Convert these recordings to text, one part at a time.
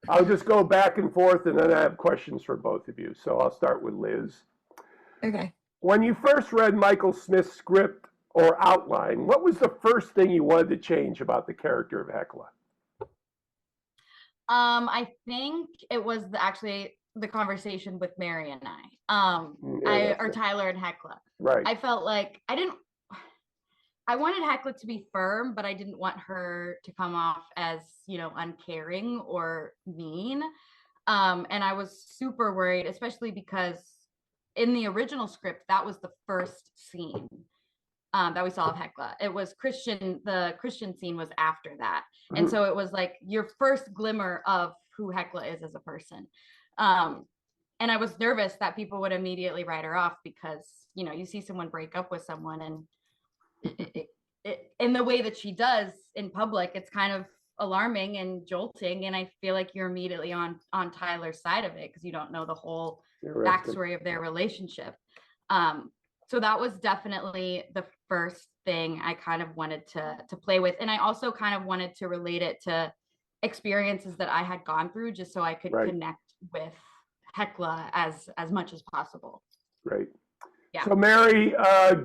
I'll just go back and forth, and then I have questions for both of you. So I'll start with Liz. Okay. When you first read Michael Smith's script or outline, what was the first thing you wanted to change about the character of Hekla? I think it was actually the conversation with Mary and or Tyler and Hekla. Right. I felt like I wanted Hekla to be firm, but I didn't want her to come off as, uncaring or mean. And I was super worried, especially because in the original script, that was the first scene that we saw of Hekla. It was Christian. The Christian scene was after that. Mm-hmm. And so it was like your first glimmer of who Hekla is as a person. And I was nervous that people would immediately write her off because, you see someone break up with someone and in the way that she does in public, it's kind of alarming and jolting. And I feel like you're immediately on Tyler's side of it because you don't know the whole backstory of their relationship. So that was definitely the first thing I kind of wanted to play with. And I also kind of wanted to relate it to experiences that I had gone through just so I could connect with Hekla as much as possible. Right. Yeah. So Mary,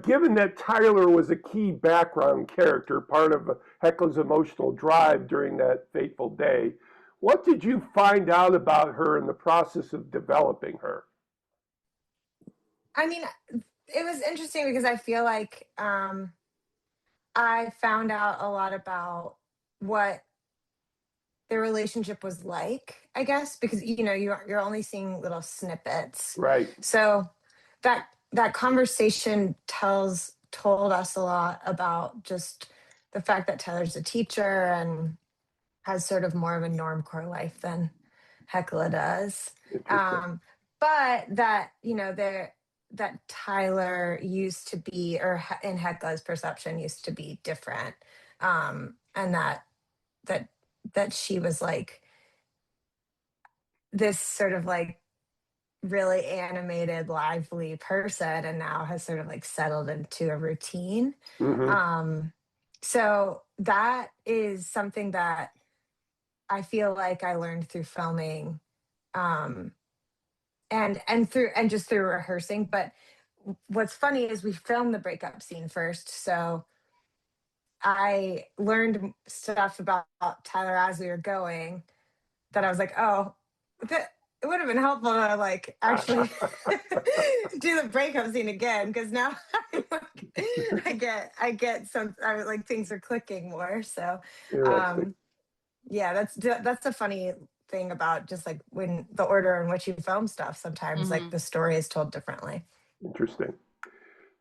given that Tyler was a key background character, part of Hekla's emotional drive during that fateful day, what did you find out about her in the process of developing her? I mean, it was interesting because I feel like I found out a lot about what their relationship was like, I guess, because you're only seeing little snippets. Right. So that conversation told us a lot about just the fact that Tyler's a teacher and has sort of more of a normcore life than Hekla does. But that, that Tyler used to be, or in Hekla's perception, used to be different. And that she was like this sort of like really animated, lively person and now has sort of like settled into a routine. Mm-hmm. So that is something that I feel like I learned through filming, and just through rehearsing. But what's funny is we filmed the breakup scene first, so I learned stuff about Tyler as we were going that I was like, oh, it would have been helpful to like actually do the breakup scene again, because now I get some like things are clicking more. So yeah, that's a funny thing about just like when the order in which you film stuff, sometimes like the story is told differently. Interesting.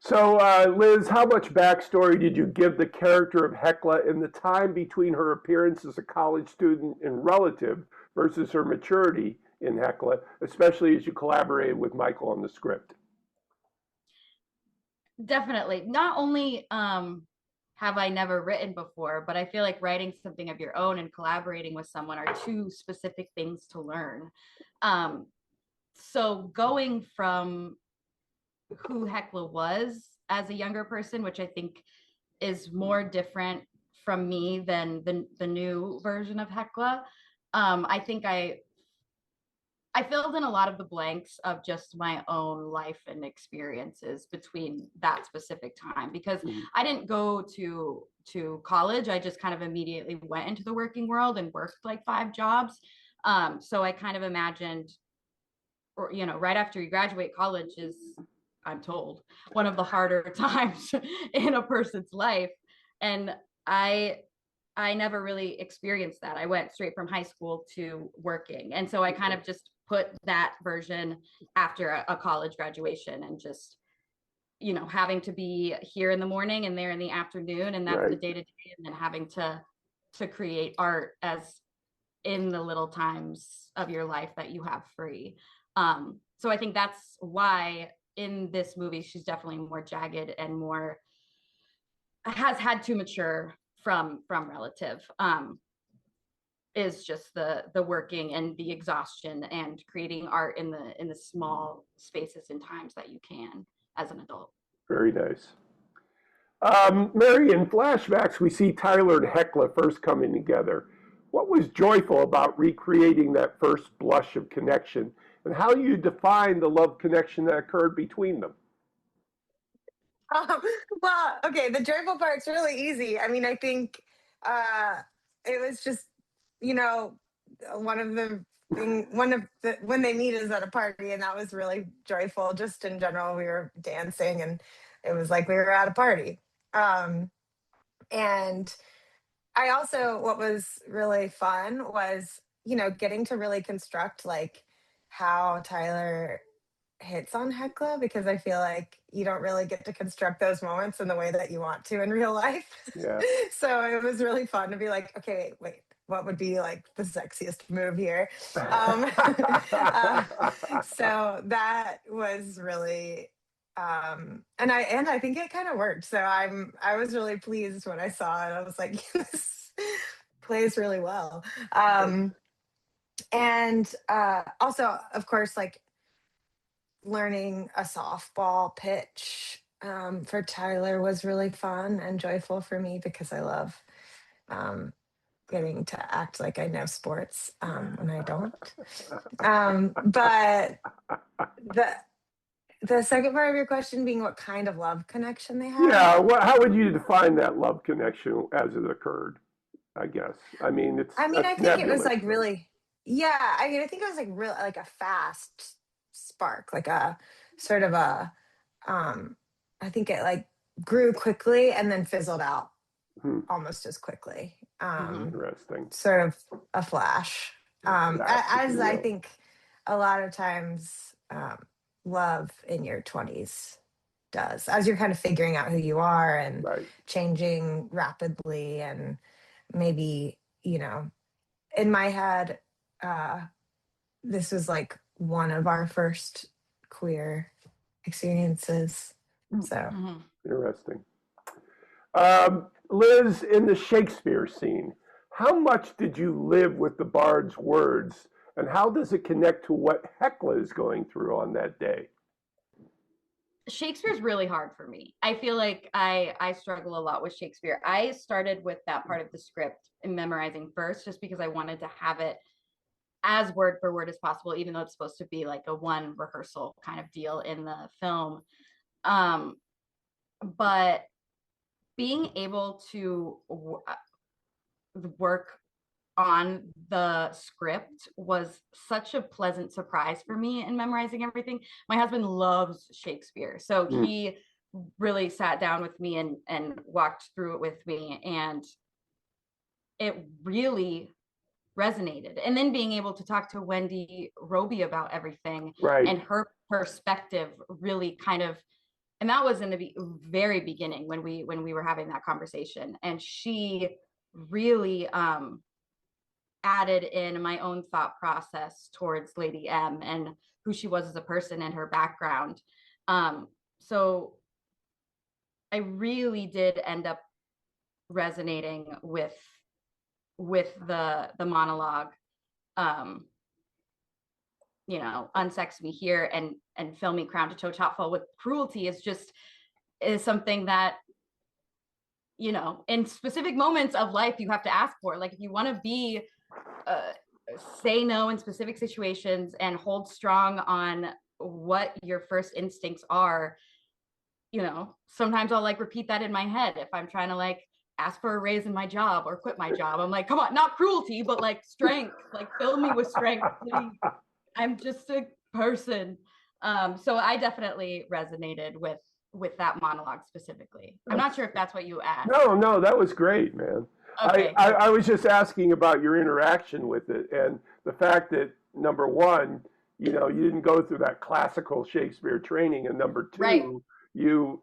So Liz, how much backstory did you give the character of Hekla in the time between her appearance as a college student and relative versus her maturity in Hekla, especially as you collaborated with Michael on the script? Definitely. Not only have I never written before, but I feel like writing something of your own and collaborating with someone are two specific things to learn. So going from who Hekla was as a younger person, which I think is more different from me than the new version of Hekla, I think I filled in a lot of the blanks of just my own life and experiences between that specific time, because I didn't go to college. I just kind of immediately went into the working world and worked like 5 jobs. So I kind of imagined, or, right after you graduate, college is, I'm told, one of the harder times in a person's life. And I never really experienced that. I went straight from high school to working. And so I kind of just put that version after a college graduation, and just, having to be here in the morning and there in the afternoon, and that's the day to day, and then having to create art as in the little times of your life that you have free. So I think that's why in this movie, she's definitely more jagged and more has had to mature from relative, is just the working and the exhaustion and creating art in the small spaces and times that you can as an adult. Very nice. Mary, in flashbacks, we see Tyler and Hekla first coming together. What was joyful about recreating that first blush of connection, and how you define the love connection that occurred between them? Um, well, okay, the joyful part's really easy. I mean, I think uh, it was just, you know, one of the when they meet is at a party, and that was really joyful. Just in general, we were dancing, and it was like we were at a party. Um, and I also, what was really fun was, getting to really construct like how Tyler hits on Hekla, because I feel like you don't really get to construct those moments in the way that you want to in real life. Yeah. So it was really fun to be like, okay, wait, what would be like the sexiest move here? Um, uh, so that was really, and I think it kind of worked. So I was really pleased when I saw it. I was like, this plays really well. And also, of course, like learning a softball pitch for Tyler was really fun and joyful for me, because I love um, getting to act like I know sports when I don't. But the the second part of your question being what kind of love connection they had. Yeah, how would you define that love connection as it occurred? I guess. I mean, I mean, I that's think it was nebulous, like but really, yeah. I mean, I think it was like real, like a fast spark, like a sort of a, um, I think it like grew quickly and then fizzled out hmm, almost as quickly. interesting. Sort of a flash. A flash, if As you I will. think a lot of times, love in your 20s does, as you're kind of figuring out who you are and Right. changing rapidly, and maybe, in my head, uh, this was like one of our first queer experiences. So, Mhm. Interesting. Liz, in the Shakespeare scene, how much did you live with the bard's words, and how does it connect to what Hecla is going through on that day? Shakespeare's really hard for me. I feel like I struggle a lot with Shakespeare. I started with that part of the script and memorizing first, just because I wanted to have it as word for word as possible, even though it's supposed to be like a one rehearsal kind of deal in the film. Um, but being able to work on the script was such a pleasant surprise for me in memorizing everything. My husband loves Shakespeare, so Mm, he really sat down with me and walked through it with me, and it really resonated. And then being able to talk to Wendy Roby about everything, right. and her perspective really kind of, and that was in the very beginning when we were having that conversation, and she really added in my own thought process towards Lady M and who she was as a person and her background. So I really did end up resonating with the monologue. Um, unsex me here and fill me crown to toe top full with cruelty is something that, in specific moments of life you have to ask for. Like, if you want to be uh, say no in specific situations and hold strong on what your first instincts are, sometimes I'll like repeat that in my head if I'm trying to like ask for a raise in my job or quit my job. I'm like, come on, not cruelty, but like strength, like fill me with strength, please. I'm just a person. So I definitely resonated with that monologue specifically. I'm not sure if that's what you asked. No, no, that was great, man. Okay, I was just asking about your interaction with it, and the fact that, number one, you didn't go through that classical Shakespeare training, and number right. two,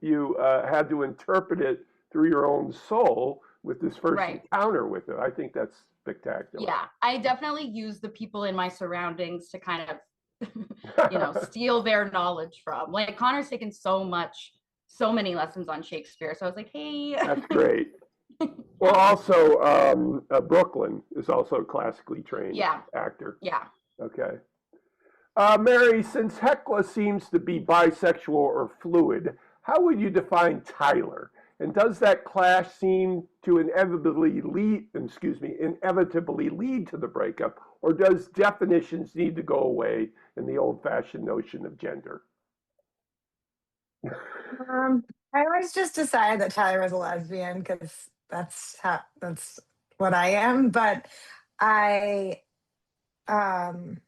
you had to interpret it through your own soul with this first Right. encounter with it. I think that's spectacular. Yeah, I definitely use the people in my surroundings to kind of, steal their knowledge from. Like, Connor's taken so many lessons on Shakespeare. So I was like, hey. That's great. Well, also, Brooklyn is also a classically trained Yeah. actor. Yeah. Okay. Mary, since Hekla seems to be bisexual or fluid, how would you define Tyler? And does that clash seem to inevitably lead to the breakup, or does definitions need to go away in the old-fashioned notion of gender? I always just decided that Tyler was a lesbian because that's what I am. But I um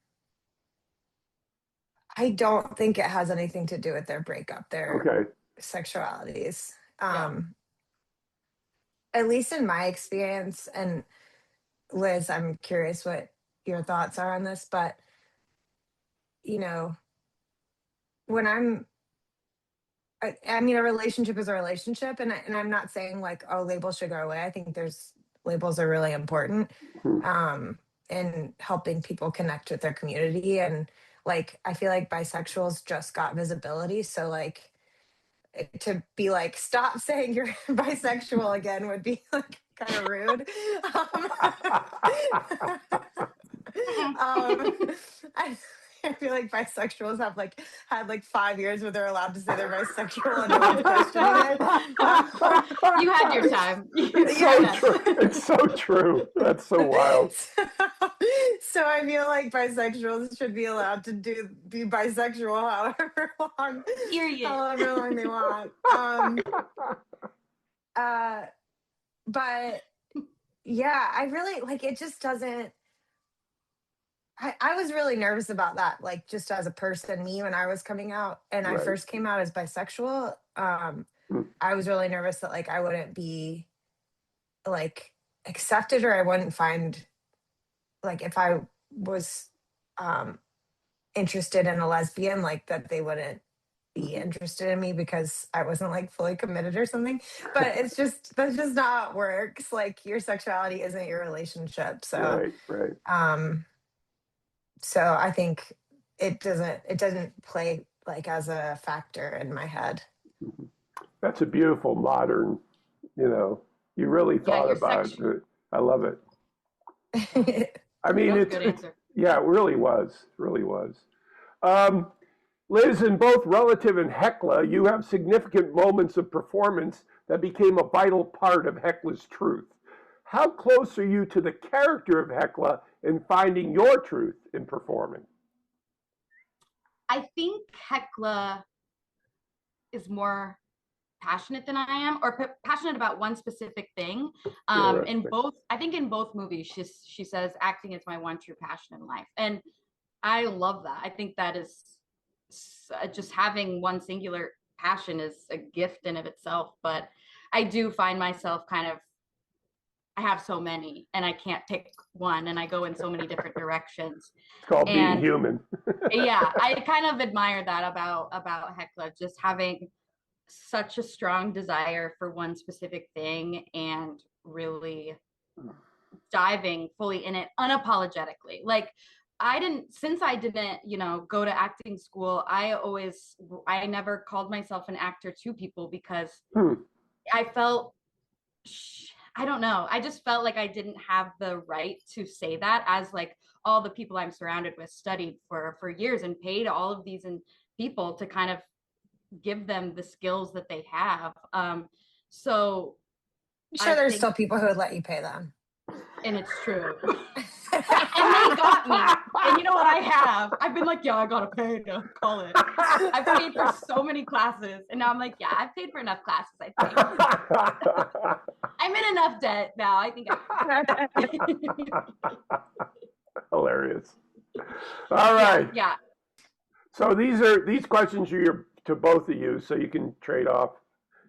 I don't think it has anything to do with their breakup, their Okay. sexualities. Yeah. At least in my experience, and Liz, I'm curious what your thoughts are on this, but you know, when I mean, a relationship is a relationship, and I'm not saying like, oh, labels should go away. I think there's labels are really important Hmm. in helping people connect with their community, and like I feel like bisexuals just got visibility, so like to be like, stop saying you're bisexual again would be like kind of rude. Um, I, I feel like bisexuals have like had like 5 years where they're allowed to say they're bisexual and no one's questioning it. You had your time. It's so true. It's so true. That's so wild. So I feel like bisexuals should be allowed to be bisexual however long they want. But yeah, I really like it. Just doesn't. I was really nervous about that, like just as a person, me when I was coming out and I Right. first came out as bisexual. Hmm. I was really nervous that like I wouldn't be like accepted, or I wouldn't find like if I was interested in a lesbian, like that they wouldn't be interested in me because I wasn't like fully committed or something. But it's just that's just not how it works. Like your sexuality isn't your relationship. So Right. so I think it doesn't play like as a factor in my head. That's a beautiful modern, you really thought your about section. it. I love it. I mean, That's a good answer. yeah, it really was. Really was. Liz, in both Relative and Hekla, you have significant moments of performance that became a vital part of Hekla's truth. How close are you to the character of Hekla in finding your truth in performing? I think Hekla is more passionate than I am, or passionate about one specific thing. In both, I think in both movies, she says acting is my one true passion in life, and I love that. I think that is just having one singular passion is a gift in of itself. But I do find myself I have so many and I can't pick one, and I go in so many different directions. It's called being human. Yeah, I kind of admire that about Hekla, just having such a strong desire for one specific thing and really diving fully in it unapologetically. Like since I didn't, go to acting school, I never called myself an actor to people because I felt, I don't know, I just felt like I didn't have the right to say that, as like all the people I'm surrounded with studied for years and paid all of these people to kind of give them the skills that they have. So I'm sure there's still people who would let you pay them. And it's true. And they got me. And you know what I have? I've been like, yeah, I gotta pay to call it. I've paid for so many classes. And now I'm like, yeah, I've paid for enough classes, I think. I'm in enough debt now. I think Hilarious. All right. Yeah. So these questions are to both of you, so you can trade off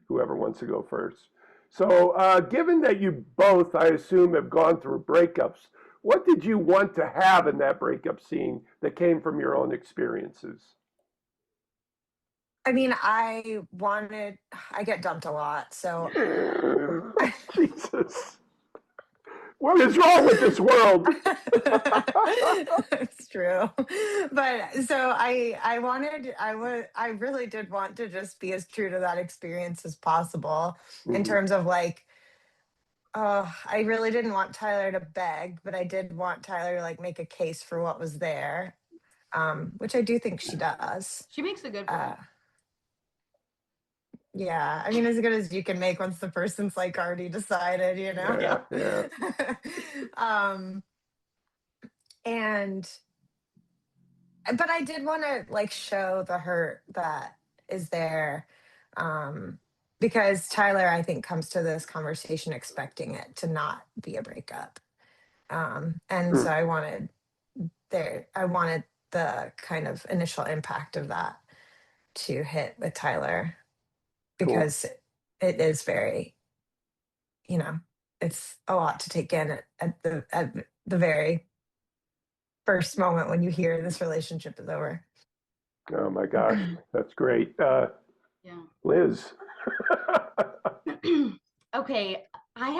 whoever wants to go first. So given that you both, I assume, have gone through breakups, what did you want to have in that breakup scene that came from your own experiences? I mean, I get dumped a lot, so Jesus. What is wrong with this world? it's true. But so I really did want to just be as true to that experience as possible in terms of like, I really didn't want Tyler to beg, but I did want Tyler to like make a case for what was there, which I do think she does. She makes a good point. Yeah, I mean, as good as you can make once the person's like already decided, you know. Yeah, yeah. um, and but I did want to like show the hurt that is there, um, because Tyler, I think, comes to this conversation expecting it to not be a breakup, and Hmm, so I wanted the kind of initial impact of that to hit with Tyler cool. because it is very, you know, it's a lot to take in at the very first moment when you hear this relationship is over. Oh my gosh, that's great. Yeah. Liz. Okay, I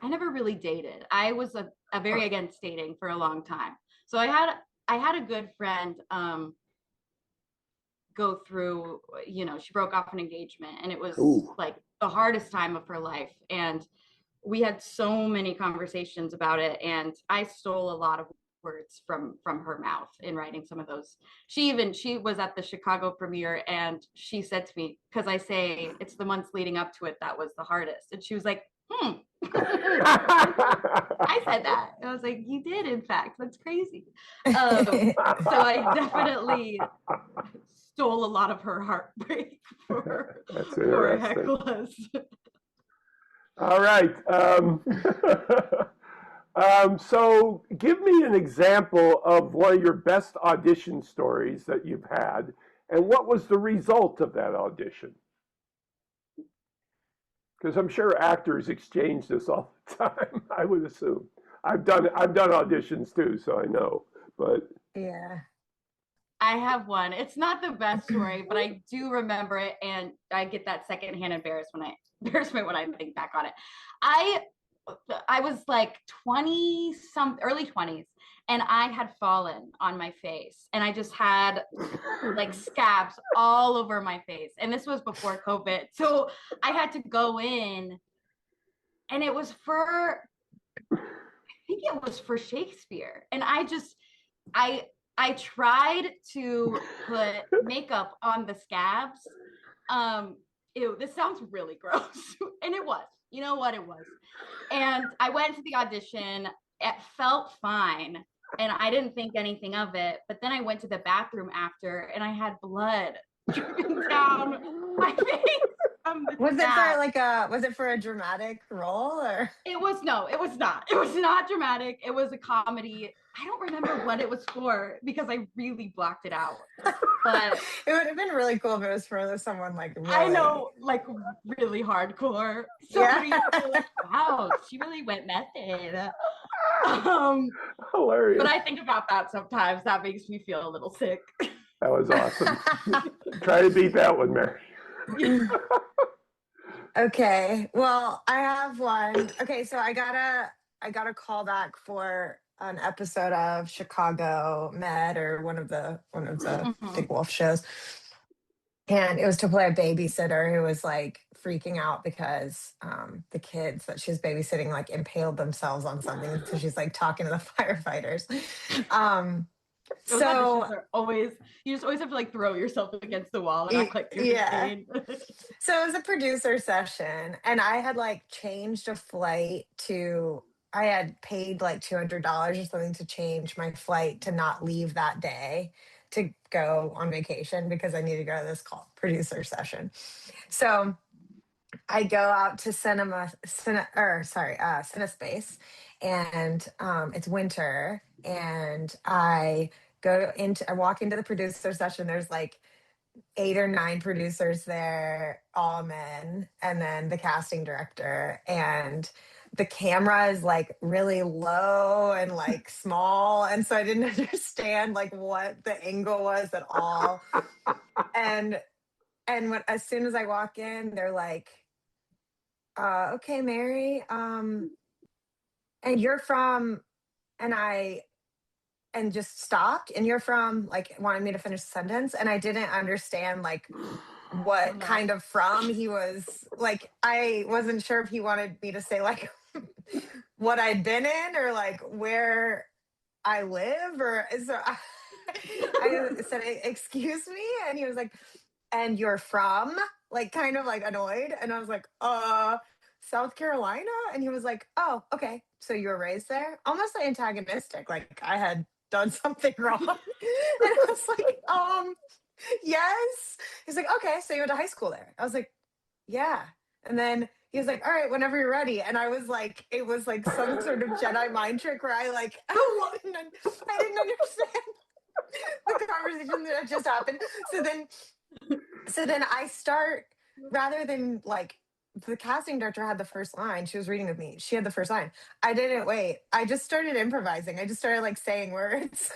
never really dated. I was a very against dating for a long time. So I had a good friend go through, she broke off an engagement and it was Ooh, like the hardest time of her life. And we had so many conversations about it. And I stole a lot of words from her mouth in writing some of those. She was at the Chicago premiere and she said to me, because I say it's the months leading up to it that was the hardest. And she was like, I said that. I was like, you did, in fact. That's crazy. So I definitely stole a lot of her heartbreak that's for interesting. Hecla's. All right. So give me an example of one of your best audition stories that you've had, and what was the result of that audition? Because I'm sure actors exchange this all the time. I would assume. I've done auditions too, so I know. But Yeah. I have one. It's not the best story, but I do remember it, and I get that secondhand embarrassment when I think back on it. I I was like 20 some early 20s, and I had fallen on my face, and I just had like scabs all over my face. And this was before COVID. So I had to go in, and it was for I think it was for Shakespeare. And I I tried to put makeup on the scabs. Ew, this sounds really gross. And it was. You know what it was. And I went to the audition. It felt fine. And I didn't think anything of it. But then I went to the bathroom after and I had blood dripping down my face from the scab. Was it for a dramatic role or? It was no, it was not. It was not dramatic. It was a comedy. I don't remember what it was for because I really blocked it out. But It would have been really cool if it was for someone like I really. know, like really hardcore. Yeah. Somebody like, wow, she really went method. Um, hilarious. but I think about that sometimes. That makes me feel a little sick. That was awesome. Try to beat that one, Mary. Okay. Well, I have one. Okay, so I got a call back for an episode of Chicago Med or one of the Mhm. Big Wolf shows. And it was to play a babysitter who was like freaking out because the kids that she was babysitting like impaled themselves on something. And so she's like talking to the firefighters. Um, Those so auditions are always, you just always have to like throw yourself against the wall and act like you're in yeah. pain. So it was a producer session, and I had like changed a flight to, I had paid like $200 or something to change my flight to not leave that day to go on vacation because I needed to go to this producer session. So I go out to Cinespace, and it's winter, and I walk into the producer session. There's like 8 or 9 producers there, all men, and then the casting director. And the camera is like really low and like small. And so I didn't understand like what the angle was at all. And as soon as I walk in, they're like, okay, Mary, and you're from, and I and just stopped, and you're from, like, wanted me to finish the sentence, and I didn't understand like Oh what no. kind of from he was. Like, I wasn't sure if he wanted me to say like what I'd been in or like where I live, or so I said, excuse me, and he was like, and you're from? like kind of like annoyed. And I was like, South Carolina? And he was like, oh, okay. So you were raised there? Almost like antagonistic, like I had done something wrong. And I was like, yes. He's like, okay, so you went to high school there. I was like, yeah. And then he was like, all right, whenever you're ready. And I was like, it was like some sort of Jedi mind trick where I like, I didn't understand the conversation that had just happened. So then I start, rather than like, the casting director had the first line. She was reading with me. She had the first line. I didn't wait. I just started improvising. I just started like saying words.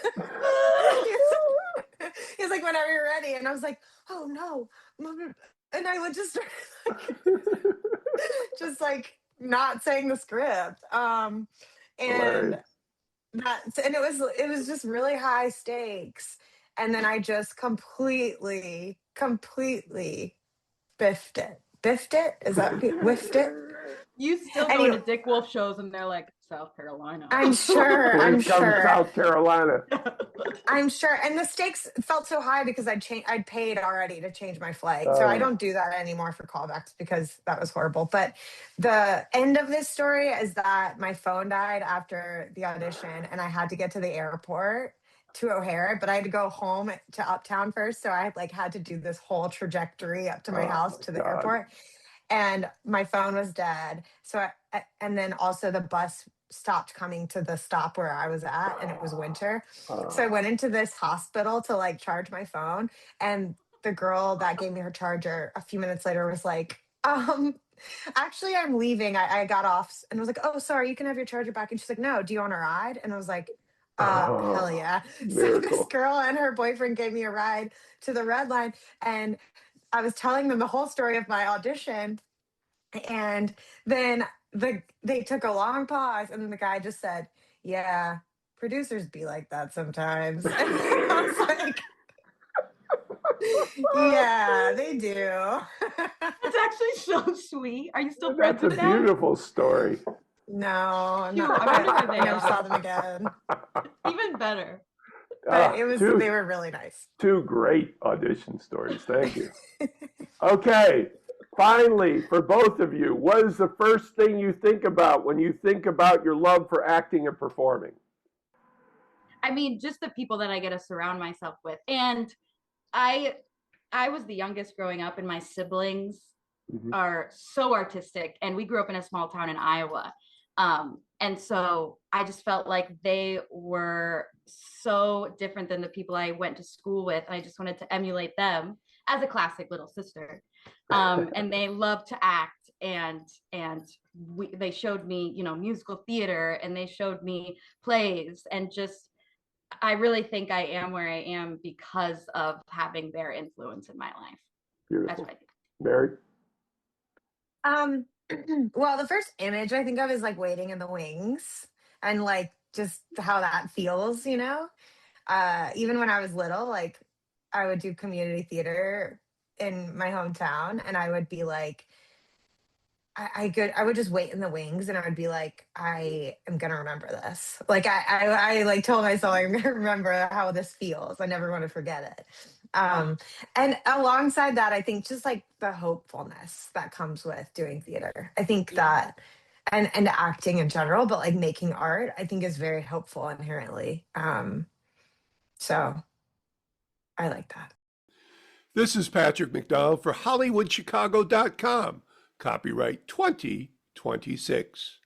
He was like, whenever you're ready. And I was like, oh no. And I would just start just like not saying the script. And Hilarious. it was just really high stakes. And then I just completely biffed it. Biffed it? Is that whiffed it? You still go Anyway, to Dick Wolf shows and they're like, South Carolina. I'm sure. Here I'm comes sure. South Carolina. I'm sure. And the stakes felt so high because I'd paid already to change my flight. So I don't do that anymore for callbacks because that was horrible. But the end of this story is that my phone died after the audition and I had to get to the airport to O'Hare, but I had to go home to Uptown first. So I like had to do this whole trajectory up to my house to the airport. And my phone was dead. So and then also the bus stopped coming to the stop where I was at, and it was winter. So I went into this hospital to like charge my phone, and the girl that gave me her charger a few minutes later was like, actually I'm leaving. I got off and I was like, oh, sorry, you can have your charger back. And she's like, no, do you want a ride? And I was like, hell yeah. So this girl and her boyfriend gave me a ride to the red line, and I was telling them the whole story of my audition, and then they took a long pause, and then the guy just said, "Yeah, producers be like that sometimes." And I was like, "Yeah, they do." It's actually so sweet. Are you still friends That's a with them? beautiful story. No, I'm Cute. not. I wonder where they I never are. saw them again. Even better. But they were really nice. Two great audition stories. Thank you. Okay. Finally, for both of you, what is the first thing you think about when you think about your love for acting and performing? I mean, just the people that I get to surround myself with. And I was the youngest growing up, and my siblings are so artistic, and we grew up in a small town in Iowa. And so I just felt like they were so different than the people I went to school with. And I just wanted to emulate them as a classic little sister. And they love to act, and they showed me, musical theater, and they showed me plays, and just, I really think I am where I am because of having their influence in my life. Beautiful. That's what I think. Mary? Well, the first image I think of is like Waiting in the Wings, and like just how that feels, even when I was little, like I would do community theater in my hometown, and I would be like, I would just wait in the wings, and I would be like, I am gonna remember this. Like I like told myself I'm gonna remember how this feels. I never want to forget it. And alongside that, I think just like the hopefulness that comes with doing theater. I think that and acting in general, but like making art, I think is very hopeful inherently. So I like that. This is Patrick McDonald for HollywoodChicago.com. Copyright 2026.